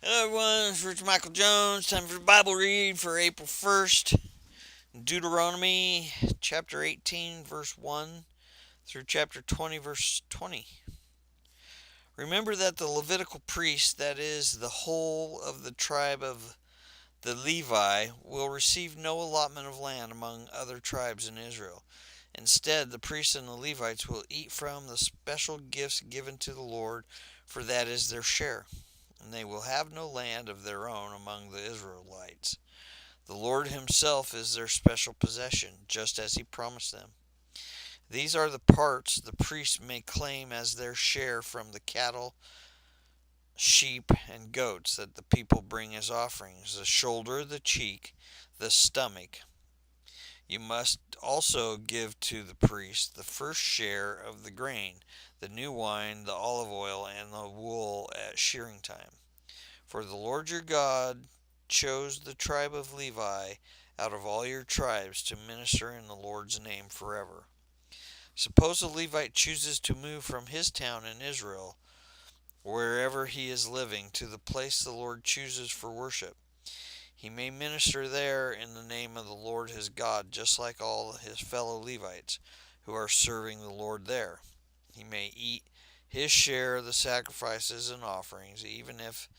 Hello everyone, it's Rich Michael Jones. Time for the Bible read for April 1st. Deuteronomy chapter 18 verse 1 through chapter 20 verse 20. Remember that the Levitical priests, that is, the whole of the tribe of the Levi, will receive no allotment of land among other tribes in Israel. Instead, the priests and the Levites will eat from the special gifts given to the Lord, for that is their share. And they will have no land of their own among the Israelites. The Lord Himself is their special possession, just as He promised them. These are the parts the priests may claim as their share from the cattle, sheep, and goats that the people bring as offerings: the shoulder, the cheek, the stomach. You must also give to the priest the first share of the grain, the new wine, the olive oil, and the wool at shearing time. For the Lord your God chose the tribe of Levi out of all your tribes to minister in the Lord's name forever. Suppose a Levite chooses to move from his town in Israel, wherever he is living, to the place the Lord chooses for worship. He may minister there in the name of the Lord his God, just like all his fellow Levites who are serving the Lord there. He may eat his share of the sacrifices and offerings, even if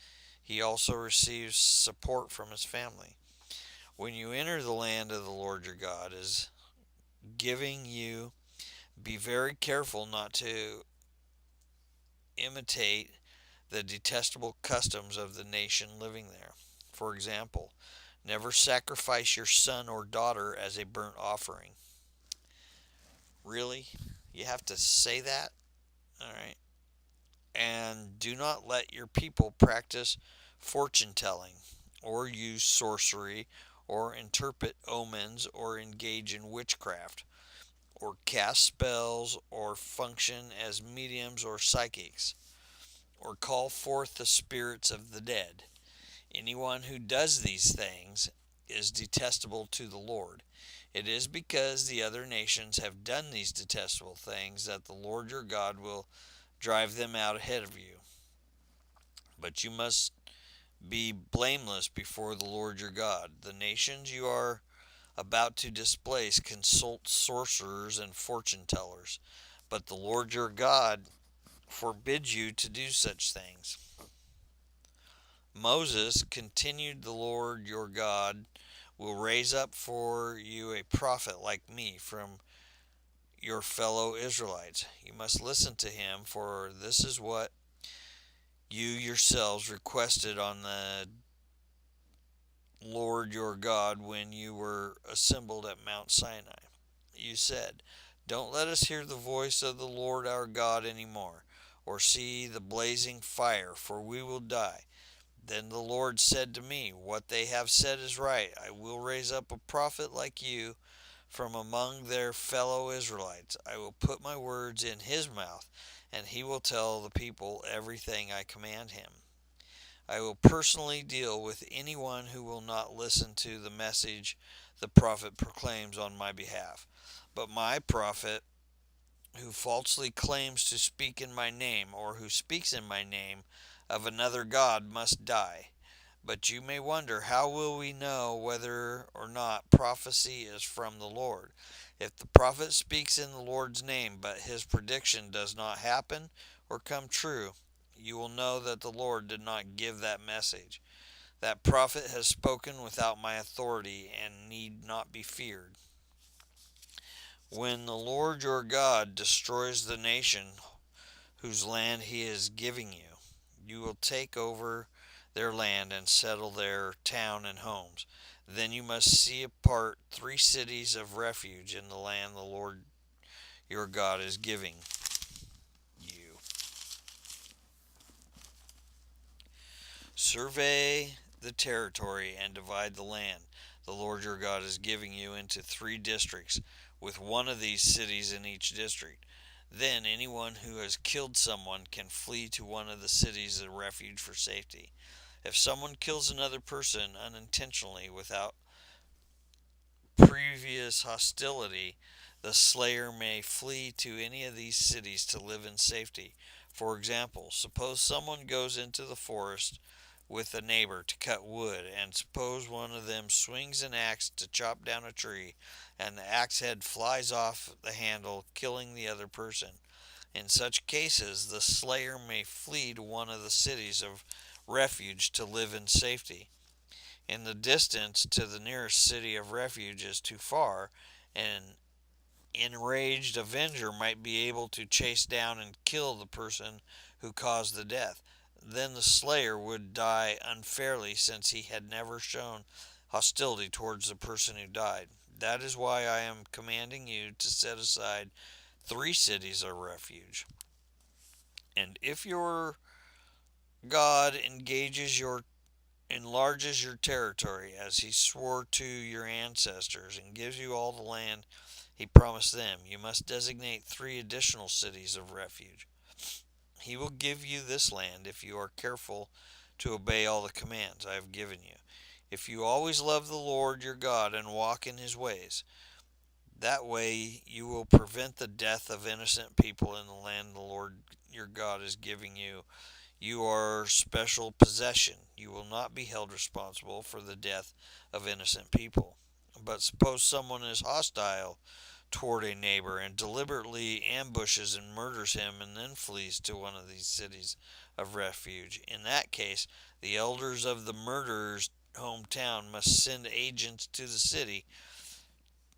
he also receives support from his family. When you enter the land of the Lord your God is giving you, be very careful not to imitate the detestable customs of the nation living there. For example, never sacrifice your son or daughter as a burnt offering. Really? You have to say that? Alright. And do not let your people practice fortune telling, or use sorcery, or interpret omens, or engage in witchcraft, or cast spells, or function as mediums or psychics, or call forth the spirits of the dead. Anyone who does these things is detestable to the Lord. It is because the other nations have done these detestable things that the Lord your God will drive them out ahead of you. But you must be blameless before the Lord your God. The nations you are about to displace consult sorcerers and fortune tellers, but the Lord your God forbids you to do such things. Moses continued, the Lord your God will raise up for you a prophet like me from your fellow Israelites. You must listen to him, for this is what you yourselves requested on the Lord your God when you were assembled at Mount Sinai. You said, "Don't let us hear the voice of the Lord our God any more, or see the blazing fire, for we will die." Then the Lord said to me, "What they have said is right. I will raise up a prophet like you from among their fellow Israelites. I will put my words in his mouth, and he will tell the people everything I command him. I will personally deal with anyone who will not listen to the message the prophet proclaims on my behalf. But my prophet who falsely claims to speak in my name, or who speaks in my name of another God, must die. But you may wonder, how will we know whether or not prophecy is from the Lord? If the prophet speaks in the Lord's name, but his prediction does not happen or come true, you will know that the Lord did not give that message. That prophet has spoken without my authority and need not be feared. When the Lord your God destroys the nation whose land he is giving you, you will take over their land and settle their town and homes. Then you must see apart 3 cities of refuge in the land the Lord your God is giving you. Survey the territory and divide the land the Lord your God is giving you into 3 districts, with one of these cities in each district. Then anyone who has killed someone can flee to one of the cities of refuge for safety. If someone kills another person unintentionally without previous hostility, the slayer may flee to any of these cities to live in safety. For example, suppose someone goes into the forest with a neighbor to cut wood, and suppose one of them swings an axe to chop down a tree, and the axe head flies off the handle, killing the other person. In such cases, the slayer may flee to one of the cities of refuge to live in safety. In the distance to the nearest city of refuge is too far, an enraged avenger might be able to chase down and kill the person who caused the death. Then the slayer would die unfairly since he had never shown hostility towards the person who died. That is why I am commanding you to set aside 3 cities of refuge. And if your God enlarges your territory as he swore to your ancestors and gives you all the land he promised them, you must designate 3 additional cities of refuge. He will give you this land if you are careful to obey all the commands I have given you. If you always love the Lord your God and walk in his ways, that way you will prevent the death of innocent people in the land the Lord your God is giving you. You are special possession. You will not be held responsible for the death of innocent people. But suppose someone is hostile toward a neighbor and deliberately ambushes and murders him and then flees to one of these cities of refuge. In that case, the elders of the murderer's hometown must send agents to the city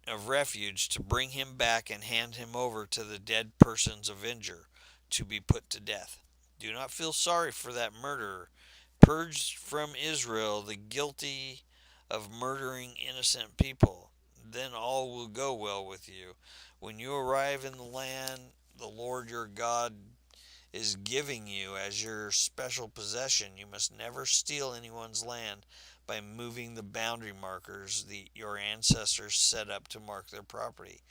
of refuge to bring him back and hand him over to the dead person's avenger to be put to death. Do not feel sorry for that murderer. Purge from Israel the guilty of murdering innocent people. Then all will go well with you. When you arrive in the land the Lord your God is giving you as your special possession, you must never steal anyone's land by moving the boundary markers your ancestors set up to mark their property.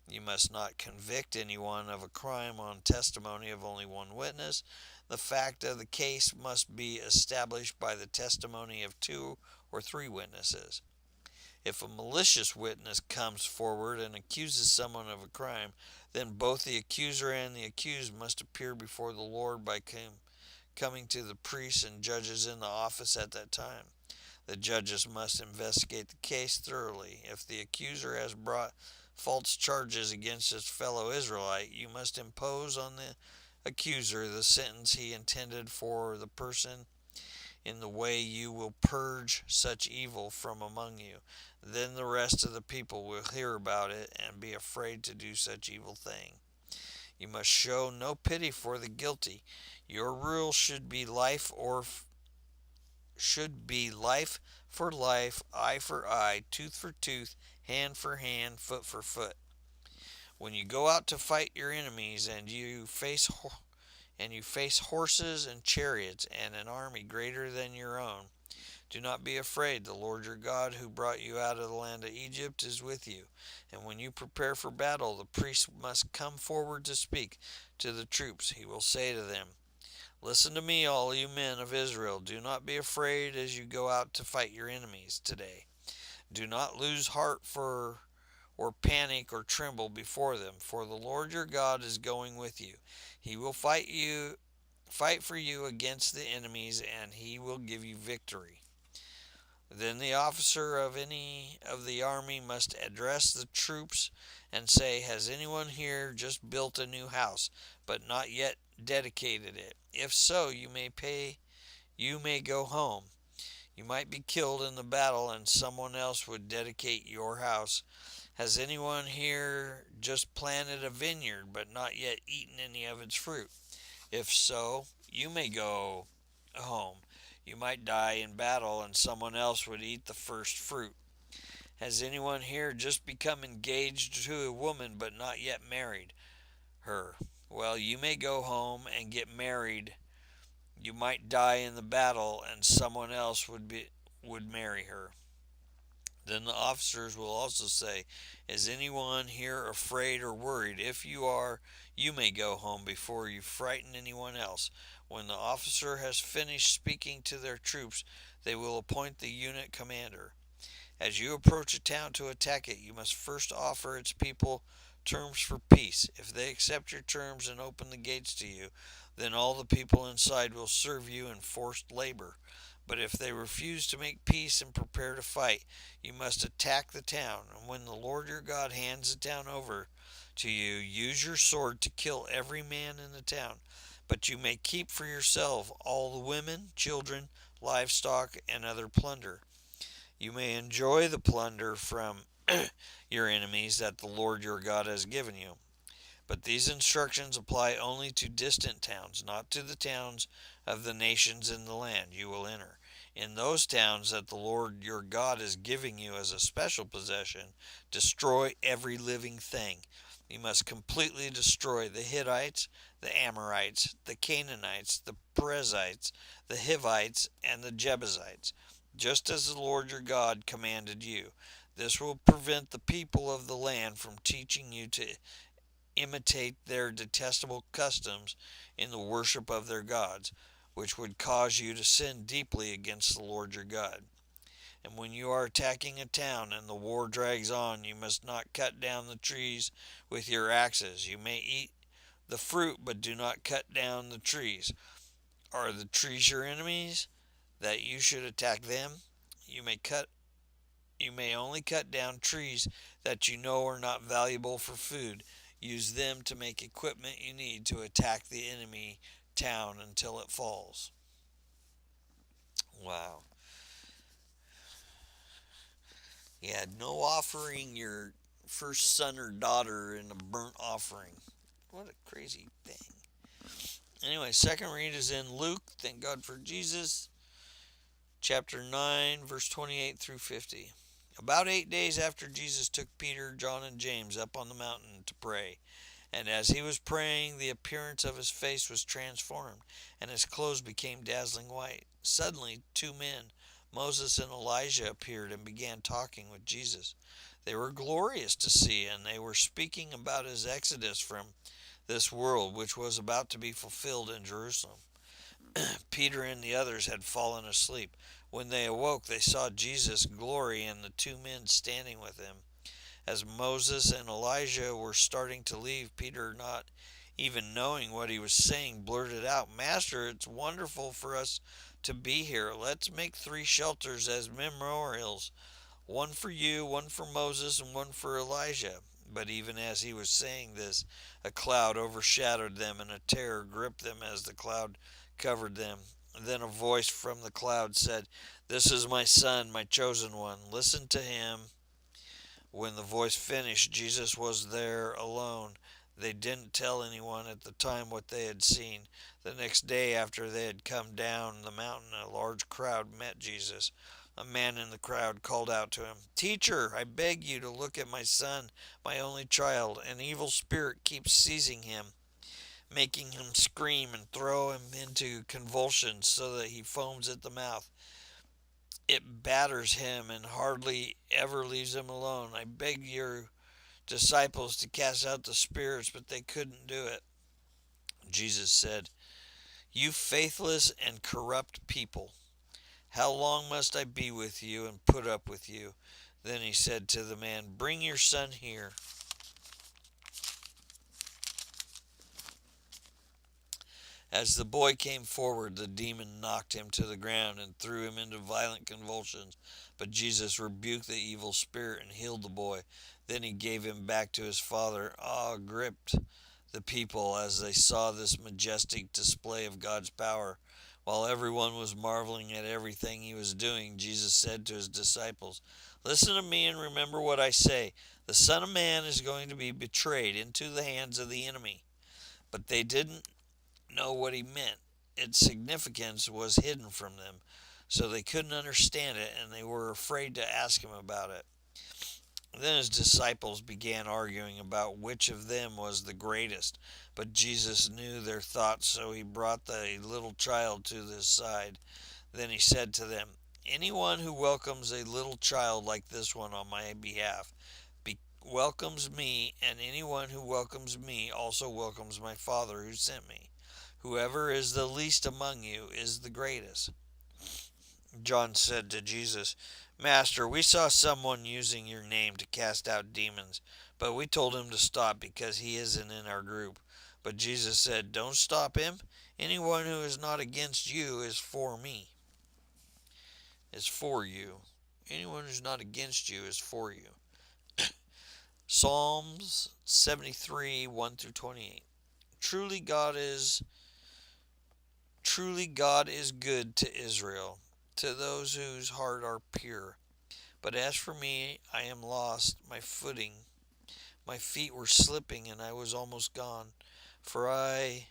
You must not convict anyone of a crime on testimony of only one witness. The fact of the case must be established by the testimony of 2 or 3 witnesses. If a malicious witness comes forward and accuses someone of a crime, then both the accuser and the accused must appear before the Lord by coming to the priests and judges in the office at that time. The judges must investigate the case thoroughly. If the accuser has brought false charges against his fellow Israelite, you must impose on the accuser the sentence he intended for the person. In the way you will purge such evil from among you. Then the rest of the people will hear about it and be afraid to do such evil thing. You must show no pity for the guilty. Your rule should be life for life, eye for eye, tooth for tooth, hand for hand, foot for foot. When you go out to fight your enemies and you face horses and chariots and an army greater than your own, do not be afraid. The Lord your God who brought you out of the land of Egypt is with you. And when you prepare for battle, the priest must come forward to speak to the troops. He will say to them, "Listen to me, all you men of Israel. Do not be afraid as you go out to fight your enemies today. Do not lose heart or panic or tremble before them, for the Lord your God is going with you. He will fight for you against the enemies, and he will give you victory." Then the officer of any of the army must address the troops and say, "Has anyone here just built a new house, but not yet dedicated it? If so, you may go home. You might be killed in the battle and someone else would dedicate your house. Has anyone here just planted a vineyard, but not yet eaten any of its fruit? If so, you may go home. You might die in battle and someone else would eat the first fruit. Has anyone here just become engaged to a woman but not yet married her? Well, you may go home and get married. You might die in the battle and someone else would marry her." Then the officers will also say, "Is anyone here afraid or worried? If you are, you may go home before you frighten anyone else." When the officer has finished speaking to their troops, they will appoint the unit commander. As you approach a town to attack it, you must first offer its people terms for peace. If they accept your terms and open the gates to you, Then all the people inside will serve you in forced labor. But if they refuse to make peace and prepare to fight, you must attack the town. And when the Lord your God hands the town over to you, use your sword to kill every man in the town. But you may keep for yourself all the women, children, livestock, and other plunder. You may enjoy the plunder from your enemies that the Lord your God has given you. But these instructions apply only to distant towns, not to the towns of the nations in the land you will enter. In those towns that the Lord your God is giving you as a special possession, destroy every living thing. You must completely destroy the Hittites, the Amorites, the Canaanites, the Perizzites, the Hivites, and the Jebusites, just as the Lord your God commanded you. This will prevent the people of the land from teaching you to imitate their detestable customs in the worship of their gods, which would cause you to sin deeply against the Lord your God. And when you are attacking a town and the war drags on, you must not cut down the trees with your axes. You may eat the fruit, but do not cut down the trees. Are the trees your enemies, that you should attack them? You may cut You may only cut down trees that you know are not valuable for food. Use them to make equipment you need to attack the enemy town until it falls. Wow. Yeah, no offering your first son or daughter in a burnt offering. What a crazy thing. Anyway, second read is in Luke. Thank God for Jesus. Chapter 9, verse 28 through 50. About 8 days after Jesus took Peter, John, and James up on the mountain to pray, and as he was praying, the appearance of his face was transformed, and his clothes became dazzling white. Suddenly, two men, Moses and Elijah, appeared and began talking with Jesus. They were glorious to see, and they were speaking about his exodus from this world, which was about to be fulfilled in Jerusalem. Peter and the others had fallen asleep. When they awoke, they saw Jesus' glory and the two men standing with him. As Moses and Elijah were starting to leave, Peter, not even knowing what he was saying, blurted out, "Master, it's wonderful for us to be here. Let's make 3 shelters as memorials, one for you, one for Moses, and one for Elijah." But even as he was saying this, a cloud overshadowed them, and a terror gripped them as the cloud covered them. Then a voice from the cloud said, "This is my son, my chosen one. Listen to him." When the voice finished, Jesus was there alone. They didn't tell anyone at the time what they had seen. The next day, after they had come down the mountain, a large crowd met Jesus. A man in the crowd called out to him, "Teacher, I beg you to look at my son, my only child. An evil spirit keeps seizing him, making him scream and throw him into convulsions so that he foams at the mouth. It batters him and hardly ever leaves him alone. I begged your disciples to cast out the spirits, but they couldn't do it." Jesus said, "You faithless and corrupt people, how long must I be with you and put up with you?" Then he said to the man, "Bring your son here." As the boy came forward, the demon knocked him to the ground and threw him into violent convulsions. But Jesus rebuked the evil spirit and healed the boy. Then he gave him back to his father. Awe gripped the people as they saw this majestic display of God's power. While everyone was marveling at everything he was doing, Jesus said to his disciples, "Listen to me and remember what I say. The Son of Man is going to be betrayed into the hands of the enemy." But they didn't know what he meant. Its significance was hidden from them, so they couldn't understand it, and they were afraid to ask him about it. Then his disciples began arguing about which of them was the greatest. But Jesus knew their thoughts, so he brought the little child to his side. Then he said to them, "Anyone who welcomes a little child like this one on my behalf welcomes me, and anyone who welcomes me also welcomes my Father who sent me. Whoever is the least among you is the greatest." John said to Jesus, "Master, we saw someone using your name to cast out demons, but we told him to stop because he isn't in our group." But Jesus said, "Don't stop him. Anyone who is not against you is for me, is for you. Anyone who's not against you is for you. Psalms 73, 1 through 28. Truly God is good to Israel, to those whose heart are pure. But as for me, I am lost, my feet were slipping, and I was almost gone. For I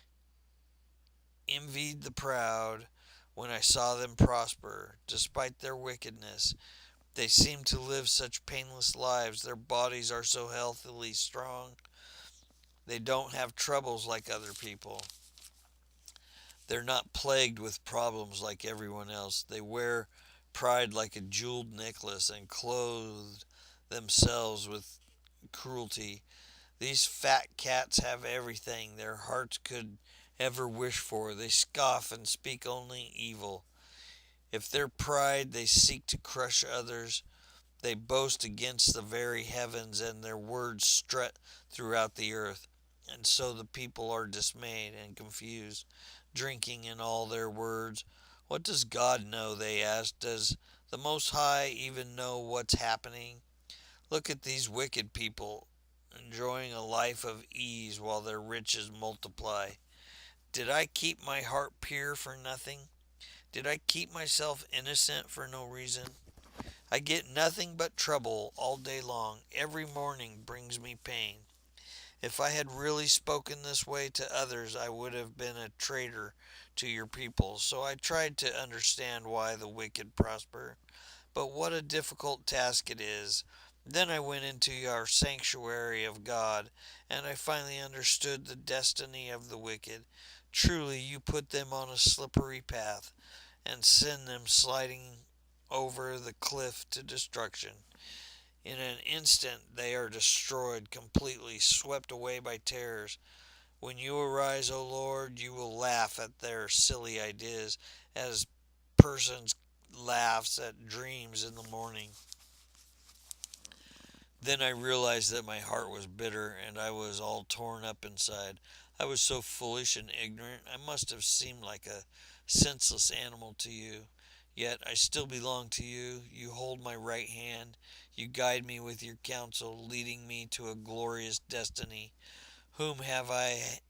envied the proud when I saw them prosper, despite their wickedness. They seem to live such painless lives. Their bodies are so healthily strong. They don't have troubles like other people. They're not plagued with problems like everyone else. They wear pride like a jeweled necklace and clothe themselves with cruelty. These fat cats have everything their hearts could ever wish for. They scoff and speak only evil. If their pride they seek to crush others, they boast against the very heavens, and their words strut throughout the earth. And so the people are dismayed and confused, drinking in all their words. What does God know? They ask. Does the Most High even know what's happening? Look at these wicked people, enjoying a life of ease while their riches multiply. Did I keep my heart pure for nothing? Did I keep myself innocent for no reason? I get nothing but trouble all day long. Every morning brings me pain. If I had really spoken this way to others, I would have been a traitor to your people. So I tried to understand why the wicked prosper. But what a difficult task it is. Then I went into our sanctuary of God, and I finally understood the destiny of the wicked. Truly, you put them on a slippery path and send them sliding over the cliff to destruction. In an instant, they are destroyed completely, swept away by terrors. When you arise, O Lord, you will laugh at their silly ideas, as persons laughs at dreams in the morning. Then I realized that my heart was bitter and I was all torn up inside. I was so foolish and ignorant. I must have seemed like a senseless animal to you. Yet I still belong to you. You hold my right hand. You guide me with your counsel, leading me to a glorious destiny. Whom have I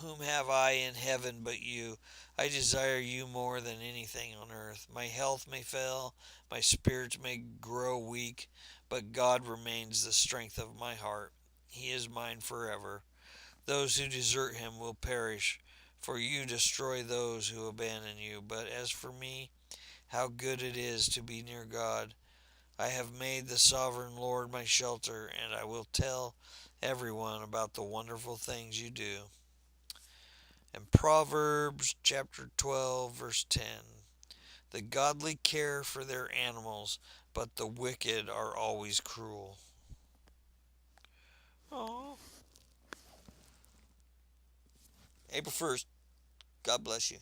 whom have I in heaven but you? I desire you more than anything on earth. My health may fail, my spirits may grow weak, but God remains the strength of my heart. He is mine forever. Those who desert him will perish, for you destroy those who abandon you. But as for me, how good it is to be near God. I have made the sovereign Lord my shelter, and I will tell everyone about the wonderful things you do. And Proverbs chapter 12, verse 10. The godly care for their animals, but the wicked are always cruel. Oh, April 1st. God bless you.